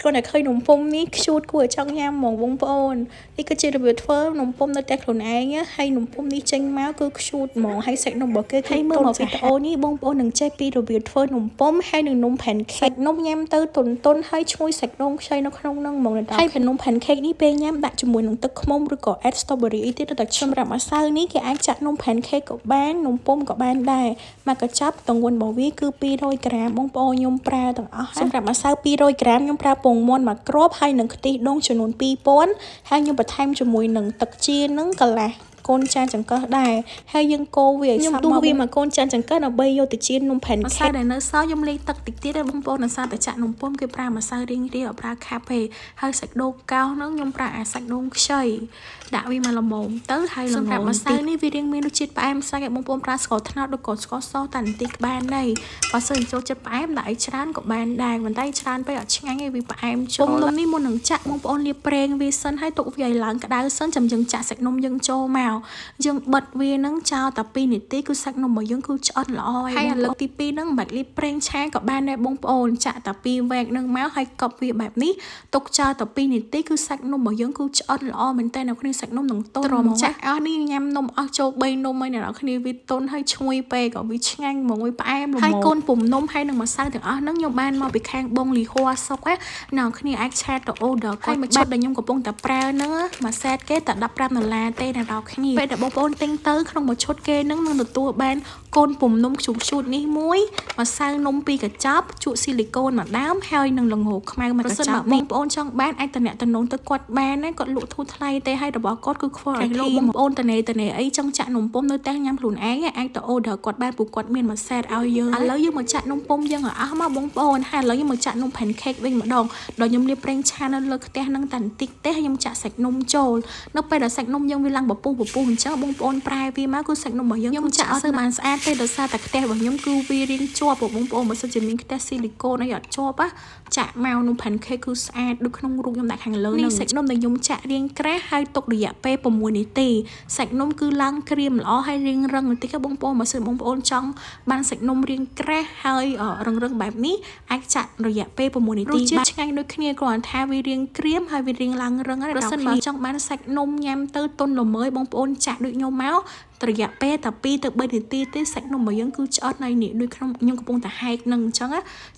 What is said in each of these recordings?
គ្រាន់តែឃើញនំពុម្នេះខ្ជូតគួរចង់ញ៉ាំហ្មងបងប្អូននេះគឺជារបៀបធ្វើនំពុម្នៅតែខ្លួនឯងហើយនំពុម្នេះចេញមកគឺខ្ជូតហ្មងហើយសាច់នំរបស់គេគឺមើលមកវីដេអូនេះបងប្អូននឹងចេះពីរបៀបធ្វើនំពុម្ហើយនឹងនំ pancake នំញ៉ាំទៅទន់ហើយឈ្ងុយសាច់ដូងខ្ចីនៅក្នុងហ្នឹងហ្មងដល់ហើយនំ pancake នេះពេលញ៉ាំដាក់ជាមួយនឹងទឹកឃ្មុំឬក៏ add strawberry អីទៀតទៅសម្រាប់ម្សៅនេះគេអាចចាក់នំ pancake ក៏បាននំពុម្ក៏បានដែរមកកញ្ចប់ទម្ងន់របស់វាគឺ200ក្រាមបងប្អូនខ្ញុំប្រើទាំងអស់សម្រាប់ម្សៅ200ក្រាមខ្ញុំប្រើពងមាន់មួយគ្រាប់ហើយនឹងខ្ទិះដូងចំនួន2000ហើយខ្ញុំបន្ថែមជាមួយនឹងទឹកចៀននឹងកន្លះកូនចានចង្កឹះដែរហើយយើងកូរវាឲ្យសព្វមកវាមួយកូនចានចង្កឹះដើម្បីយកទៅចៀននំ pancake ម្សៅដែលនៅសល់ខ្ញុំលាយទឹកតិចទៀតបងប្អូននៅសារតែចាក់នំពុម្គេប្រើម្សៅរៀងៗអត់ប្រើខាប់ទេហើយសាច់ដូងកោសហ្នឹងខ្ញុំប្រើអាសាច់ដូងខ្ចីដាក់វាមកល្មមទៅហើយល្មមសម្រាប់ម្សៅនេះវារៀងមានរសជាតិផ្អែមស្អាតឲ្យបងប្អូនប្រើស្ករត្នោតឬក៏ស្ករសតែបន្តិចបានដែរបើសិនចូលចិត្តផ្អែមដាក់ឲ្យច្រើនក៏បានដែរប៉ុន្តែច្រើនពេកអត់ឆ្ងាញ់ទេវាផ្អែមចូលនំនេះមុននឹងចាក់បងប្អូនលាបប្រេងវាសិនហើយទុកវាឲ្យឡើងក្តៅសិនចាំយើងចាក់សាច់នំយើងចូលមកយើងបិទវានឹងចោលតែ2នាទីគឺសាច់នំរបស់យើងគឺឆ្អិនល្អហើយឥឡូវទី2ហ្នឹងមិនបាច់លាបប្រេងឆាក៏បានដែរបងប្អូនចាក់តែ2វែកហ្នឹងមកហើយកប់វាបែបនេះទុកចោលតែ2នាទីគឺសាច់នំរបស់យើងគឺឆ្អិនល្អមែនតើអ្នកគ្នាសាច់នំនឹងទន់ត្រមចាស់អស់នេះញ៉ាំនំអស់ចូល3នំហើយអ្នកគ្នាវាទន់ហើយឈ្ងុយពេកក៏វាឆ្ងាញ់ហ្មងវាផ្អែមល្មមហើយកូនពុម្នំហើយនឹងម្សៅទាំងអស់ហ្នឹងខ្ញុំបានមកពីខាងបងលីហួរសុកអ្នកគ្នាអាចឆាតទៅ order គាត់មួយឈុតដែលខ្ញុំកំពុងតែប្រើហ្នឹងមួយសេតគេតែ$15ទេអ្នកគ្នាពេលដែលបងប្អូនទិញទៅក្នុងមួយឈុតគេនឹងទទួលបានកូនពុម្នំខ្ជូតនេះមួយម្សៅនំ2កញ្ចប់ជក់ស៊ីលីកូនមួយដើមហើយនឹងល្ងខ្មៅមួយកញ្ចប់បងប្អូនចង់បានអាចតំណទៅគាត់បានគាត់លក់ធូរថ្លៃទេហើយរបស់គាត់គឺ quality បងប្អូនតនេអីចង់ចាក់នំពុម្នៅតែញ៉ាំខ្លួនឯងអាចទៅ order គាត់បានពួកគាត់មានមួយសេតឲ្យយើងឥឡូវយើងមកចាក់នំពុម្យើងឲ្យអស់មកបងប្អូនហើយឥឡូវយើងមកចាក់នំ pancake វិញម្ដងដល់ខ្ញុំលាបប្រេងឆានៅលើខ្ទះនឹងតែបន្តិចទេខ្ញុំចាក់សាច់នំចូលនៅពេលដែលសាច់នំយើងវាឡើងពពុះអញ្ចឹងបងប្អូនប្រែវាមកគឺសាច់នំរបស់យើងខ្ញុំចាក់អត់បានស្អាតទេដោយសារតែខ្ទះរបស់ខ្ញុំគឺវារៀងជាប់បងប្អូនបើសិនជាមានខ្ទះស៊ីលីកូនអីអត់ជាប់ចាក់មកនំ pancake គឺស្អាតដូចក្នុងរូបខ្ញុំដាក់ខាងលើនេះសាច់នំដែលខ្ញុំចាក់រៀងក្រាស់ហើយទុករយៈពេល6នាទីសាច់នំគឺឡើងក្រៀមល្អហើយរៀងរឹងបន្តិចបងប្អូនបើសិនបងប្អូនចង់បានសាច់នំរៀងក្រាស់ហើយរឹងបែបនេះអាចចាក់រយៈពេល6នាទីបាទឆ្ងាញ់ដូចគ្នាគ្រាន់ថាវារៀងក្រៀមហើយវារៀងឡើងរឹងហើយបើសិនបើចង់បានសាច់នំញ៉ាំទៅទន់ល្មើយបងប្អូនចាក់ដូចខ្ញុំមករយៈពេលតែ2ទៅ3នាទីទេសាច់នំរបស់យើងគឺឆ្អិនហើយនេះដូចក្នុងខ្ញុំកំពុងតែហែកនឹងអញ្ចឹង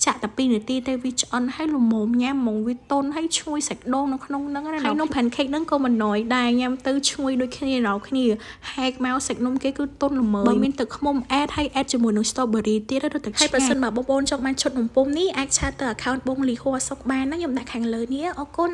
ចាក់តែ2នាទីទេវាឆ្អិនហើយល្មមញ៉ាំហ្មងវាទន់ហើយឈ្ងុយសាច់ដូងនៅក្នុងហ្នឹងហើយនំ pancake ហ្នឹងក៏មិនណយដែរញ៉ាំទៅឈ្ងុយដូចគ្នាដល់គ្នាហែកមកសាច់នំគេគឺទន់ល្មើយបើមានទឹកឃ្មុំ add ជាមួយនឹង strawberry ទៀតទៅទឹកហើយបើសិនបើបងប្អូនចង់បានឈុតនំពុម្នេះអាចឆាតទៅ account បងលីហួរសុកបានណាខ្ញុំដាក់ខាងលើនេះអរគុណ